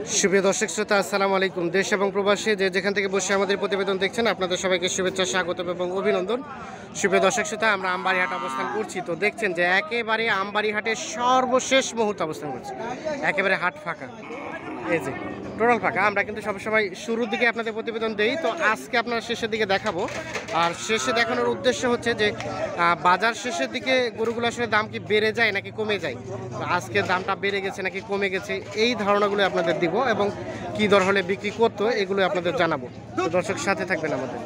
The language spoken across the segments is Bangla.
সুপ্রিয় দর্শক শ্রোতা, আসসালামু আলাইকুম। দেশ এবং প্রবাসী যে যেখান থেকে বসে আমাদের প্রতিবেদন দেখছেন, আপনাদের সবাইকে শুভেচ্ছা, স্বাগত এবং অভিনন্দন। সুপ্রিয় দর্শক শ্রোতা, আমরা আমবাড়িহাট অবস্থান করছি। তো দেখছেন যে একেবারে আমবাড়িহাটের সর্বশেষ মুহূর্তে অবস্থান করছি। একেবারে হাট ফাঁকা, এই যে টোটাল ফাঁকা। আমরা কিন্তু সবসময় শুরুর দিকে আপনাদের প্রতিবেদন দেই, তো আজকে আপনার শেষের দিকে দেখাবো। আর শেষে দেখানোর উদ্দেশ্য হচ্ছে যে বাজার শেষের দিকে গরুগুলো আসলে দাম কি বেড়ে যায় নাকি কমে যায়। তো আজকে দামটা বেড়ে গেছে নাকি কমে গেছে, এই ধারণাগুলো আপনাদের দিব এবং কি দর হলে বিক্রি করতো এগুলো আপনাদের জানাবো। তো দর্শক সাথে থাকবেন আমাদের।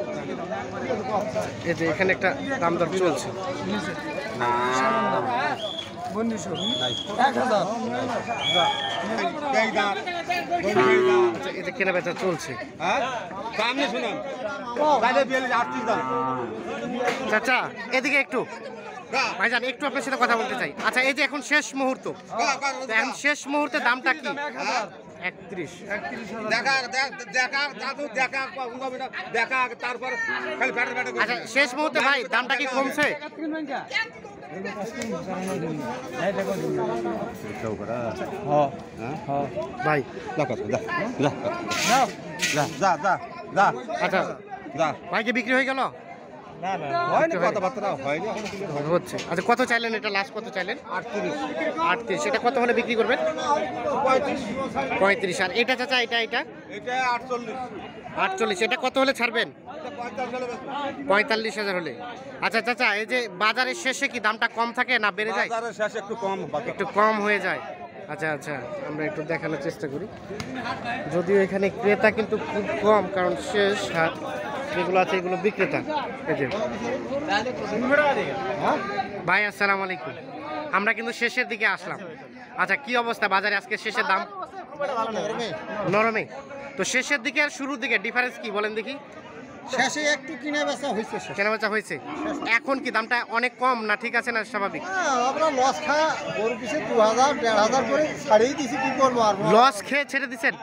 এই যে এখানে একটা দাম দর চলছে। এটা কেনা বেচা চলছে। চাচা এদিকে একটু, ভাইজান একটু আপনার সাথে কথা বলতে চাই। আচ্ছা, এই যে এখন শেষ মুহূর্ত, এখন শেষ মুহূর্তে দামটা কি? 31। আচ্ছা, শেষ মুহূর্তে ভাই দামটা কি কমছে? ভাই আচ্ছা, ভাইকে বিক্রি হয়ে গেল? হচ্ছে। আচ্ছা, কত চাইলেন এটা? লাস্ট কত চাইলেন? 38। এটা কত হলে বিক্রি করবেন? 35। আর এটা চাচা, এটা 48। এটা কত হলে ছাড়বেন? 45,000 হলে। আচ্ছা চাচা, এই যে বাজারের শেষে কি দামটা কম থাকে না বেড়ে যায়? একটু কম হয়ে যায়। আচ্ছা আচ্ছা, আমরা একটু দেখানোর চেষ্টা করি। যদিও এখানে ক্রেতা কিন্তু খুব কম, কারণ শেষ হাট যেগুলো আছে এগুলো বিক্রেতা। এই যে ভাই, আসসালামু আলাইকুম। আমরা কিন্তু শেষের দিকে আসলাম। আচ্ছা, কি অবস্থা বাজারে আজকে? শেষের দাম নরমে। তো শেষের দিকে আর শুরুর দিকে ডিফারেন্স কি বলেন দেখি? শেষে একটু কেনা বেচা হয়েছে। এখন কি দামটা অনেক কম না ঠিক আছে না স্বাভাবিক? আমরা লস খায় গরু পিছে 2000 1500 করে ছাড়িয়ে দিছি, কি করবো আর? লস খেয়ে ছেড়ে দিচ্ছেন?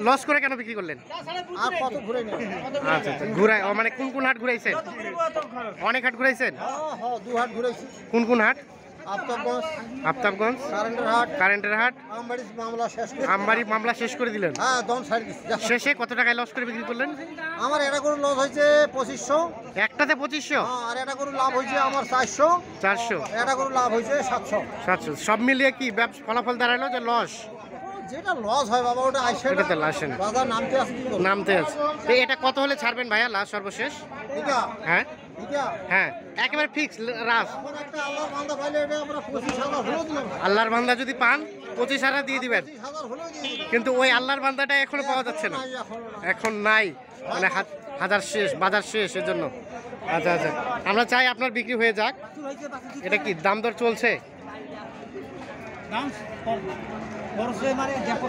লস করে কেন বিক্রি করলেন? আর কত ঘুরে নিয়ে? আচ্ছা আচ্ছা, ঘুরাই মানে কোন কোন হাট ঘুরাইছেন? অনেক হাট ঘুরাইছেন? হ্যাঁ, 2 হাট ঘুরেছি। কোন কোন হাট? আফতাবগঞ্জ, কারেন্টের হাট। আমবাড়ি মামলা শেষ করে দিলেন? হ্যাঁ, দম ছাড়ি দিছি। শেষে কত টাকায় লস করে বিক্রি করলেন? আমার এটা গরু লস হয়েছে 2500। একটাতে 2500? আর এটা গরু লাভ হয়েছে আমার 400। এটা গরু লাভ হয়েছে 700। সব মিলিয়ে কি ফলাফল দাঁড়ালো যে লস? যেটা লস হয় বাবা, ওটা আইসে এটাতে লাসেন বাজার নামতে আছে। এটা কত হলে ছাড়বেন ভাইয়া লাস্ট সর্বশেষ? হ্যাঁ হ্যাঁ, একেবারে ফিক্স রাস। আল্লাহর বান্দা যদি পান 25,000 দিয়ে দিবেন, কিন্তু ওই আল্লাহর বান্দাটা এখনো পাওয়া যাচ্ছে না, এখন নাই, মানে হাজার শেষ, বাজার শেষ, এর জন্য। আচ্ছা আচ্ছা, আমরা চাই আপনার বিক্রি হয়ে যাক। এটা কি দাম দর চলছে?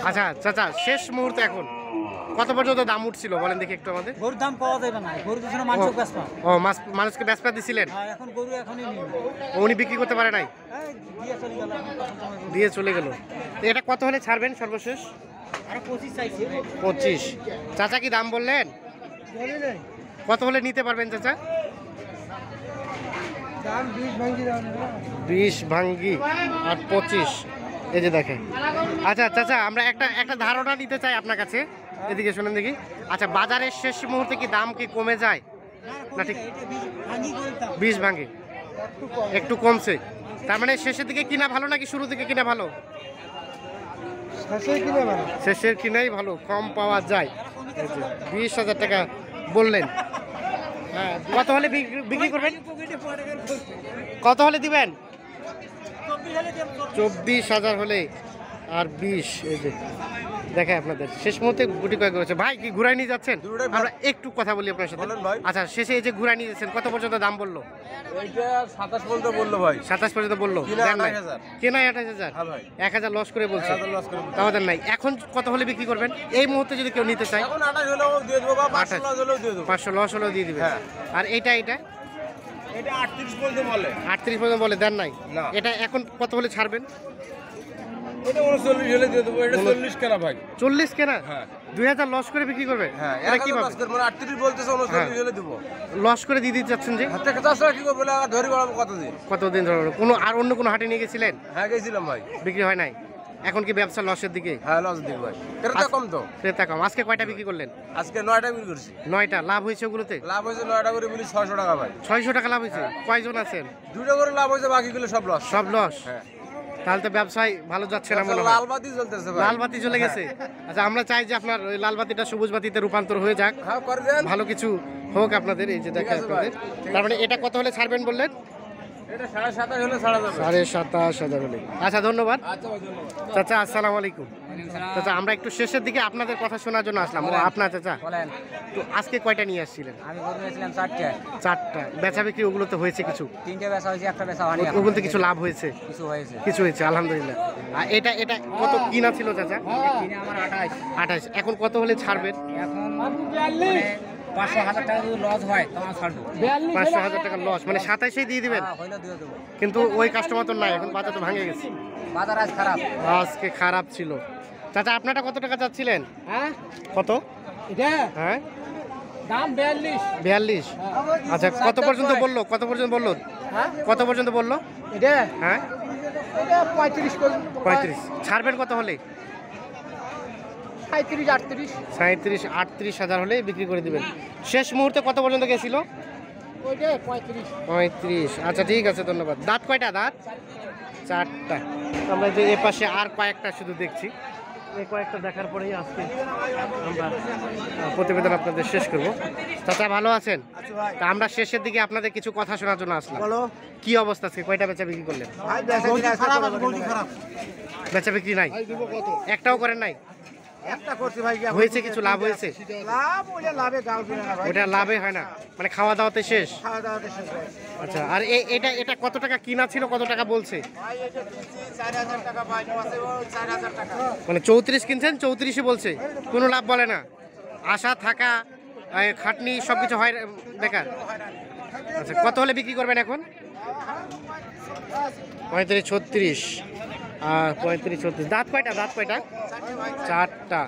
আচ্ছা চাচা, শেষ মুহূর্তে এখন কত পর্যন্ত দাম উঠছিল বলেন দেখি একটু আমাদের? গরুর দাম পাওয়া যাবে না, গরু তো মানুষ বেচবা। ও, মানুষকে বেচপা দিছিলেন? এখন গরু এখনই উনি বিক্রি করতে পারে নাই, দিয়ে চলে গেল। এটা কত হলে ছাড়বেন সর্বশেষ? 25। চাচা কি দাম বললেন? কত হলে নিতে পারবেন চাচা? 20 ভাঙ্গি আর 25। এই যে দেখেন। আচ্ছা চাচা, আমরা একটা ধারণা নিতে চাই আপনার কাছে, এদিকে শুনেন দেখি। আচ্ছা, বাজারের শেষ মুহূর্তে কি দাম কি কমে যায় না ঠিক? 20 ভাঙ্গি, একটু কমছে। তার মানে শেষের দিকে কিনা ভালো নাকি শুরুর দিকে কিনা ভালো? শেষের কিনাই ভালো, কম পাওয়া যায়। 20,000 টাকা বললেন। হ্যাঁ, কত হলে বিক্রি করবেন? কত হলে দিবেন? 24,000 হলে আর 20। এই যে দেখে আপনাদের শেষ মুহূর্তে গুটি কয়েক করেছে। ভাই কি ঘুরাই নিয়ে যাচ্ছেন? আমরা একটু কথা বলি আপনার সাথে। আচ্ছা, শেষে এই যে ঘুরাই নিয়ে যাচ্ছেন, কত পর্যন্ত দাম বললো? 27 পর্যন্ত বললো ভাই। 27 পর্যন্ত বললো। কেনা 28,000, 1000 লস করে বলছে, আমাদের নাই। এখন কত হলে বিক্রি করবেন এই মুহূর্তে যদি কেউ নিতে চায়? 500 লস হলেও দিয়ে দিবে। আর এটা 38 পর্যন্ত বলে। 38 পর্যন্ত বলে, দেন নাই। এটা এখন কত হলে ছাড়বেন? এটা 39 হলে দিয়ে দেবো। এটা 40 কেনা ভাই। 40 কেনা? হ্যাঁ। 2000 লস করে বিক্রি করবে? হ্যাঁ, এটা কি লস করব না, 38 বলতেছে 39 হলে দেব। লস করে দিয়ে দিতে যাচ্ছেন যে? হাতে কাছে কি করব, ধরি বাড়াবো কতদিন? কতদিন ধরে কোনো আর অন্য কোনো হাটে নিয়ে গেছিলেন? হ্যাঁ, গেছিলাম ভাই, বিক্রি হয় নাই। এখন কি ব্যবসা লসের দিকে? হ্যাঁ লস দিক ভাই, ক্রেতা কম তো। ক্রেতা কম। আজকে কয়টা বিক্রি করলেন? আজকে 9টা বিক্রি করছি। 9টা। লাভ হয়েছে ওগুলোতে? লাভ হয়েছে 9টা করে মিলি 600 টাকা ভাই। 600 টাকা লাভ হয়েছে। কয়জন আছেন? 2টা করে লাভ হয়েছে, বাকিগুলো সব লস। সব লস। হ্যাঁ, তাহলে তো ব্যবসায় ভালো যাচ্ছে না মনে হয়। লাল বাতি জ্বলতেছে ভাই। লাল বাতি জ্বলে গেছে। আচ্ছা, আমরা চাই যে আপনার ওই লাল বাতিটা সবুজ বাতিতে রূপান্তর হয়ে যাক, হ্যাঁ করে দেন। ভালো কিছু হোক আপনাদের। এই যে দেখেন ঠিক আছে ভাই। আপনাদের, তার মানে এটা কত হলে ছাড়বেন বললেন? এটা 27,500 হলে ছাড়া যাবে। 27,500 হলে। আচ্ছা, ধন্যবাদ আচ্ছা ভাই, ধন্যবাদ। চাচা। আসসালামু আলাইকুম। চাচা, আমরা একটু শেষের দিকে আপনাদের কথা শোনার জন্য আসলাম। ও আপনার চাচা, বলেন। তো আজকে কয়টা নিয়ে আসছিলেন? আমি গরু নিয়েছিলাম 4টে। 4টা। বেচা বিক্রি ওগুলো তো হয়েছে কিছু? 3টে বেচা হয়েছে, একটা বেচা হয়নি। ওগুলোতে কিছু লাভ হয়েছে? কিছু হয়েছে। কিছু হয়েছে, আলহামদুলিল্লাহ। আর এটা এটা কত কিনা ছিল চাচা? কিনে আমার 28। 28। এখন কত হলে ছাড়বেন? এখন 500,000 টাকা যদি লস হয় তখন ছাড়বো। 500,000 টাকা লস, মানে 27-এই দিয়ে দিবেন? হইলে দিয়ে দেবো। কিন্তু ওই কাস্টমার তো নাই, এখন বাজার তো ভাঙে গেছে। বাজার আজ খারাপ। আজকে খারাপ ছিল। চাচা, আপনারটা কত টাকা চাচ্ছিলেন? হ্যাঁ, কত? এটা হ্যাঁ, দাম 42। 42। আচ্ছা, কত পর্যন্ত বললো? কত পর্যন্ত বললো? হ্যাঁ, কত পর্যন্ত বললো? এটা হ্যাঁ, এটা 35 পর্যন্ত। 35। ছাড়বেন কত হলে? 37, 38। 37-38 হলে বিক্রি করে দিবেন। শেষ মুহূর্তে কত পর্যন্ত গেছিল? ওইটা 35। 35। আচ্ছা, ঠিক আছে, ধন্যবাদ। দাঁত কয়টা? দাঁত 4টা। আমরা যে এ পাশে আর কয়েকটা শুধু দেখছি, এই কয়েকটা দেখার পরেই আজকে আমরা প্রতিবেদন আপনাদের শেষ করব। চাচা, ভালো আছেন? তা আমরা শেষের দিকে আপনাদের কিছু কথা শোনার জন্য আসলাম। বলো। কি অবস্থা আছে? কয়টা বেচা বিক্রি করলেন? খারাপ আছে, বলছি খারাপ। বেচা বিক্রি নাই? একটাও করেন নাই? একটা করছি ভাই। হয়েছে কিছু লাভ হয়েছে? লাভ ওটা লাভে গাল দিবে না ভাই। ওটা লাভে হয় না, মানে খাওয়া দাওয়াতে শেষ। খাওয়া দাওয়াতে শেষ ভাই। আচ্ছা, আর এটা এটা কত টাকা কিনা ছিল, কত টাকা বলছে? ভাই এটা কিনছি 4,000 টাকা ভাই, আছে ওই 4,000 টাকা। মানে 34 কিনছেন, 34ই বলছে। কোনো লাভ বলে না? আশা থাকা খাটনি সব কিছু হয় বেকার। আচ্ছা, কত হলে বিক্রি করবেন এখন? 35-36। আর 35-36। দাঁত কয়টা? দাঁত কয়টা? 4টা।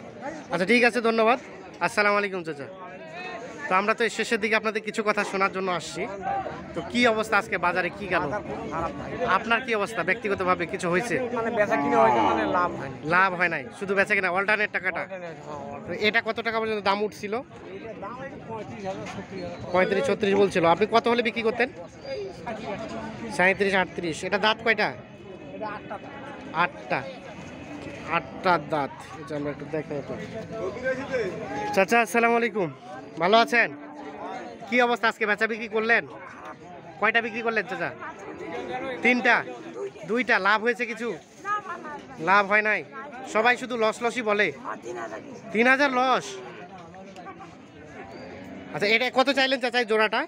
আচ্ছা, ঠিক আছে, ধন্যবাদ। আসসালামু আলাইকুম চাচা। তো আমরা তো এই শেষের দিকে আপনাদের কিছু কথা শোনার জন্য আসছি। তো কি অবস্থা আজকে বাজারে, কি গেল? আপনার কি অবস্থা ব্যক্তিগতভাবে? কিছু হয়েছে? মানে বেচা কিনে হয়েছে, মানে লাভ হয়। লাভ হয় নাই, শুধু বেচা কিনা, অল্টারনেট টাকাটা। তো এটা কত টাকা পর্যন্ত দাম উঠছিল? 35-36 বলছিল। আপনি কত হলে বিক্রি করতেন? 37-38। এটা দাঁত কয়টা? 8টা। 8টার দাঁত। এটা আমরা একটু দেখাই। চাচা, আসসালামু আলাইকুম। ভালো আছেন? কি অবস্থা আজকে বেচা বিক্রি করলেন? কয়টা বিক্রি করলেন চাচা? 3টা। 2টা। লাভ হয়েছে কিছু? লাভ হয় নাই। সবাই শুধু লস লসই বলে। 3,000 লস। আচ্ছা, এটা কত চাইলেন চাচা জোড়াটা?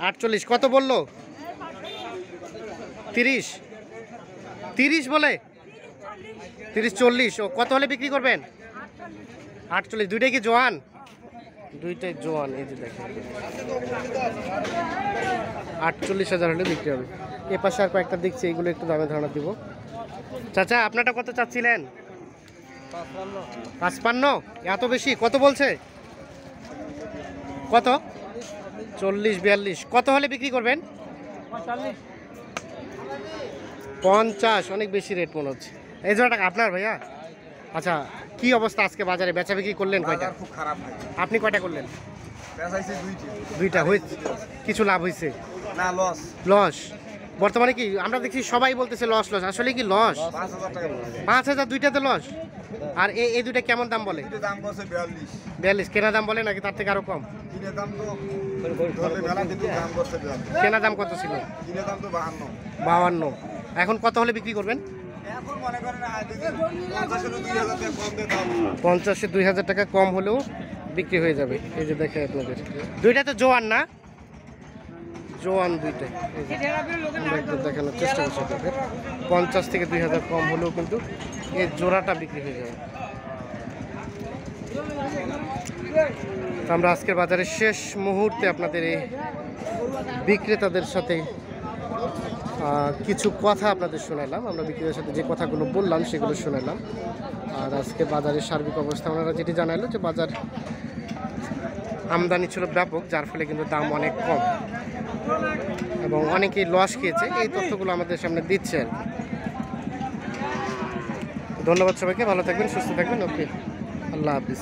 48। কত বললো? 30। 30 বলে? 30-40। ও, কত হলে বিক্রি করবেন? 48। দুইটাই কি জোয়ান? দুইটাই জোয়ান। এই যে দেখেন, 48,000 হলে বিক্রি হবে। এ পাশে আর কয়েকটা দেখছি, এইগুলো একটু দামে ধারণা দিব। চাচা, আপনারটা কত চাচ্ছিলেন? 55। এত বেশি? কত বলছে? কত? 40-42। কত হলে বিক্রি করবেন? 50। অনেক বেশি রেট মনে হচ্ছে। এই জোড়াটা আপনার ভাইয়া? আচ্ছা, কি অবস্থা আজকে বাজারে বেচা বিক্রি করলেন কয়টা? খুব খারাপ ভাই। আপনি কয়টা করলেন? বেচাইছে 2টি। 2টা। হয়েছে? কিছু লাভ হয়েছে? না, লস। লস। বর্তমানে কি আমরা দেখছি সবাই বলতেছে লস লস, আসলে কি লস? 5,000 টাকা লস। 5,000 দুইটাতে লস। আর এই দুইটা কেমন দাম বলে? এটার দাম বলছে 42। 42। কেনা দাম বলে নাকি তার থেকে আরো কম? কিনের দাম তো ধরলে বেলা কিন্তু দাম করছে 42। কেনা দাম কত ছিল? কিনের দাম তো 52। 52। এখন কত হলে বিক্রি করবেন? এখন মনে করেন 50-2,000 টাকা কম দিয়ে দাম। 50-2,000 টাকা কম হলেও বিক্রি হয়ে যাবে। এই যে দেখে আপনাদের, দুইটা তো জোয়ান না? জোয়ান দুইটাই। আমরা একটু দেখানোর চেষ্টা করছি আপনাদের। 50-2,000 কম হলেও কিন্তু এই জোড়াটা বিক্রি হয়ে যাবে। তো আমরা আজকের বাজারের শেষ মুহূর্তে আপনাদের এই বিক্রেতাদের সাথে কিছু কথা আপনাদের শোনালাম। আমরা বিক্রেতাদের সাথে যে কথাগুলো বললাম সেগুলো শোনালাম। আর আজকে বাজারের সার্বিক অবস্থা ওনারা যেটি জানাইলো যে বাজার আমদানি ছিল ব্যাপক, যার ফলে কিন্তু দাম অনেক কম এবং অনেকেই লস খেয়েছে। এই তথ্যগুলো আমাদের সামনে দিচ্ছে আর কি। ধন্যবাদ সবাইকে, ভালো থাকবেন, সুস্থ থাকবেন। ওকে, আল্লাহ হাফিজ।